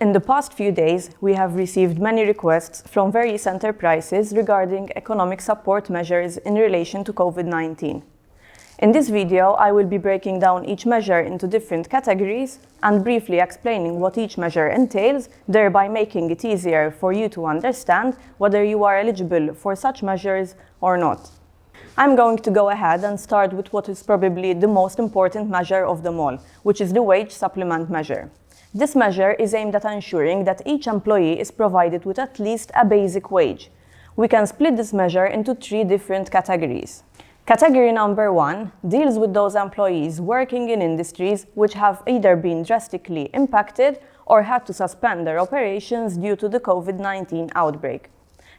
In the past few days, we have received many requests from various enterprises regarding economic support measures in relation to COVID-19. In this video, I will be breaking down each measure into different categories and briefly explaining what each measure entails, thereby making it easier for you to understand whether you are eligible for such measures or not. I'm going to go ahead and start with what is probably the most important measure of them all, which is the wage supplement measure. This measure is aimed at ensuring that each employee is provided with at least a basic wage. We can split this measure into three different categories. Category number 1 deals with those employees working in industries which have either been drastically impacted or had to suspend their operations due to the COVID-19 outbreak.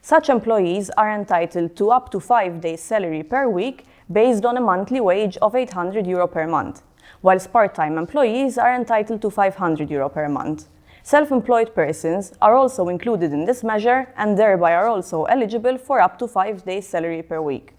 Such employees are entitled to up to 5 days' salary per week based on a monthly wage of €800 per month, whilst part-time employees are entitled to €500 per month. Self-employed persons are also included in this measure and thereby are also eligible for up to 5 days' salary per week.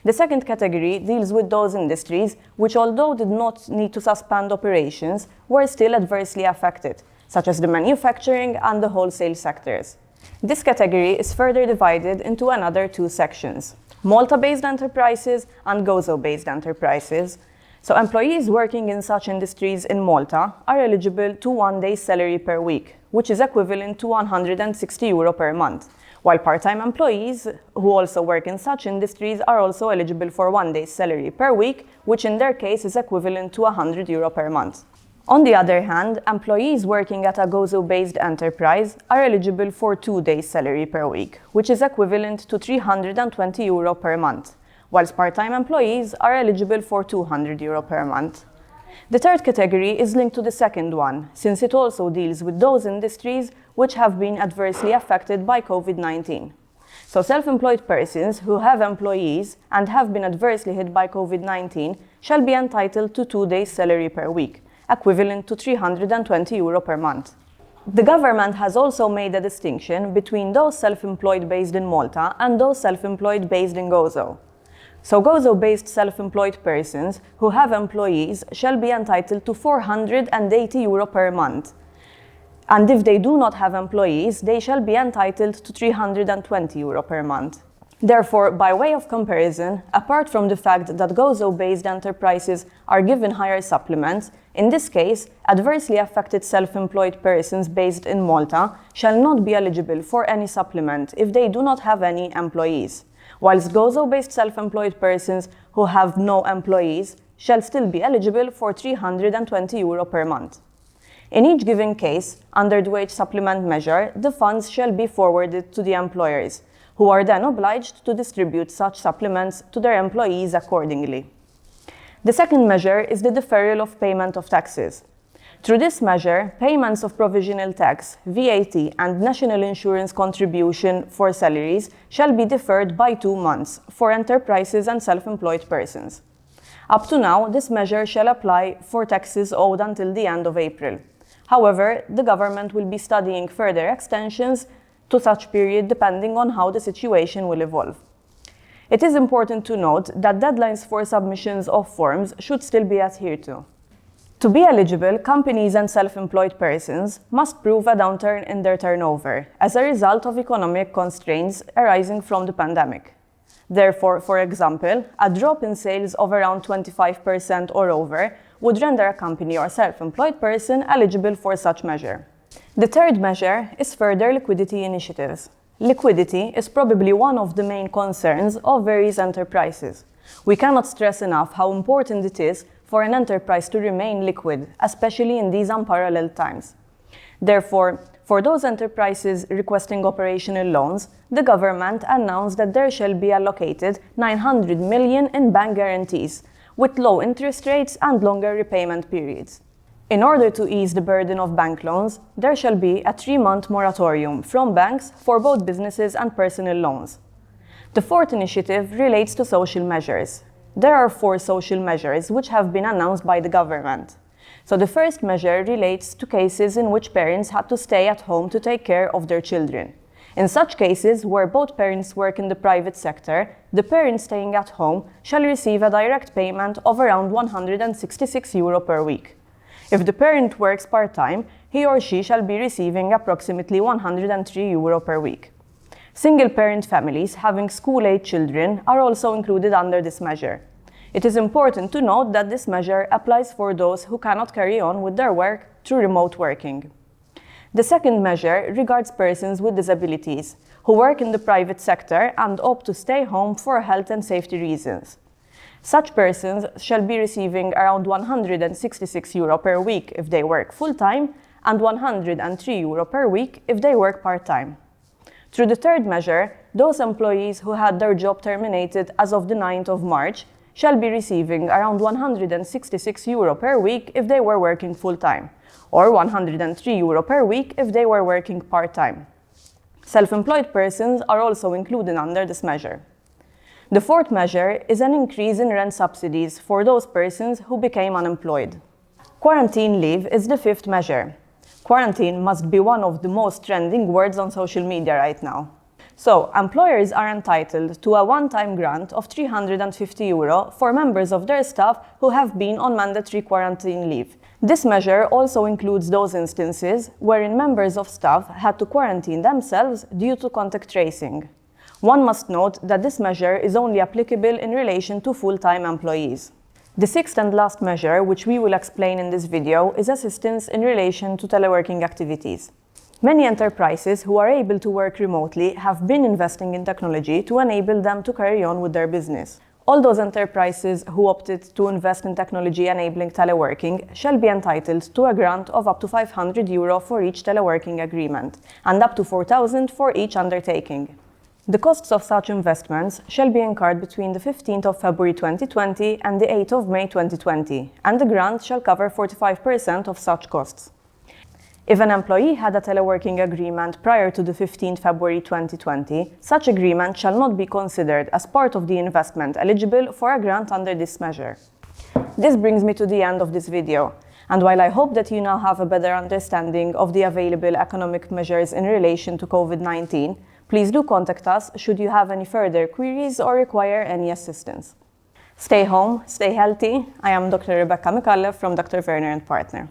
The second category deals with those industries which, although did not need to suspend operations, were still adversely affected, such as the manufacturing and the wholesale sectors. This category is further divided into another two sections: Malta-based enterprises and Gozo-based enterprises. So employees working in such industries in Malta are eligible to 1 day's salary per week, which is equivalent to €160 per month, while part-time employees who also work in such industries are also eligible for 1 day's salary per week, which in their case is equivalent to €100 per month. On the other hand, employees working at a Gozo-based enterprise are eligible for 2 days' salary per week, which is equivalent to €320 per month, whilst part-time employees are eligible for €200 per month. The third category is linked to the second one, since it also deals with those industries which have been adversely affected by COVID-19. So self-employed persons who have employees and have been adversely hit by COVID-19 shall be entitled to 2 days' salary per week, equivalent to €320 per month. The government has also made a distinction between those self-employed based in Malta and those self-employed based in Gozo. So Gozo-based self-employed persons who have employees shall be entitled to €480 per month. And if they do not have employees, they shall be entitled to €320 per month. Therefore, by way of comparison, apart from the fact that Gozo-based enterprises are given higher supplements, in this case, adversely affected self-employed persons based in Malta shall not be eligible for any supplement if they do not have any employees, whilst Gozo-based self-employed persons who have no employees shall still be eligible for €320 per month. In each given case, under the wage supplement measure, the funds shall be forwarded to the employers, who are then obliged to distribute such supplements to their employees accordingly. The second measure is the deferral of payment of taxes. Through this measure, payments of provisional tax, VAT, and national insurance contribution for salaries shall be deferred by 2 months for enterprises and self-employed persons. Up to now, this measure shall apply for taxes owed until the end of April. However, the government will be studying further extensions to such period depending on how the situation will evolve. It is important to note that deadlines for submissions of forms should still be adhered to. To be eligible, companies and self-employed persons must prove a downturn in their turnover as a result of economic constraints arising from the pandemic. Therefore, for example, a drop in sales of around 25% or over would render a company or self-employed person eligible for such measure. The third measure is further liquidity initiatives. Liquidity is probably one of the main concerns of various enterprises. We cannot stress enough how important it is for an enterprise to remain liquid, especially in these unparalleled times. Therefore, for those enterprises requesting operational loans, the government announced that there shall be allocated €900 million in bank guarantees, with low interest rates and longer repayment periods. In order to ease the burden of bank loans, there shall be a 3-month moratorium from banks for both businesses and personal loans. The fourth initiative relates to social measures. There are 4 social measures which have been announced by the government. So the first measure relates to cases in which parents had to stay at home to take care of their children. In such cases, where both parents work in the private sector, the parent staying at home shall receive a direct payment of around €166 per week. If the parent works part-time, he or she shall be receiving approximately €103 per week. Single-parent families having school-age children are also included under this measure. It is important to note that this measure applies for those who cannot carry on with their work through remote working. The second measure regards persons with disabilities who work in the private sector and opt to stay home for health and safety reasons. Such persons shall be receiving around €166 per week if they work full-time and €103 per week if they work part-time. Through the third measure, those employees who had their job terminated as of the 9th of March shall be receiving around €166 per week if they were working full-time, or €103 per week if they were working part-time. Self-employed persons are also included under this measure. The fourth measure is an increase in rent subsidies for those persons who became unemployed. Quarantine leave is the fifth measure. Quarantine must be one of the most trending words on social media right now. So, employers are entitled to a one-time grant of €350 for members of their staff who have been on mandatory quarantine leave. This measure also includes those instances wherein members of staff had to quarantine themselves due to contact tracing. One must note that this measure is only applicable in relation to full-time employees. The sixth and last measure, which we will explain in this video, is assistance in relation to teleworking activities. Many enterprises who are able to work remotely have been investing in technology to enable them to carry on with their business. All those enterprises who opted to invest in technology enabling teleworking shall be entitled to a grant of up to €500 for each teleworking agreement and up to €4,000 for each undertaking. The costs of such investments shall be incurred between the 15th of February 2020 and the 8th of May 2020, and the grant shall cover 45% of such costs. If an employee had a teleworking agreement prior to the 15th February 2020, such agreement shall not be considered as part of the investment eligible for a grant under this measure. This brings me to the end of this video, and while I hope that you now have a better understanding of the available economic measures in relation to COVID-19, please do contact us should you have any further queries or require any assistance. Stay home, stay healthy. I am Dr. Micallef from Dr. Werner Partner.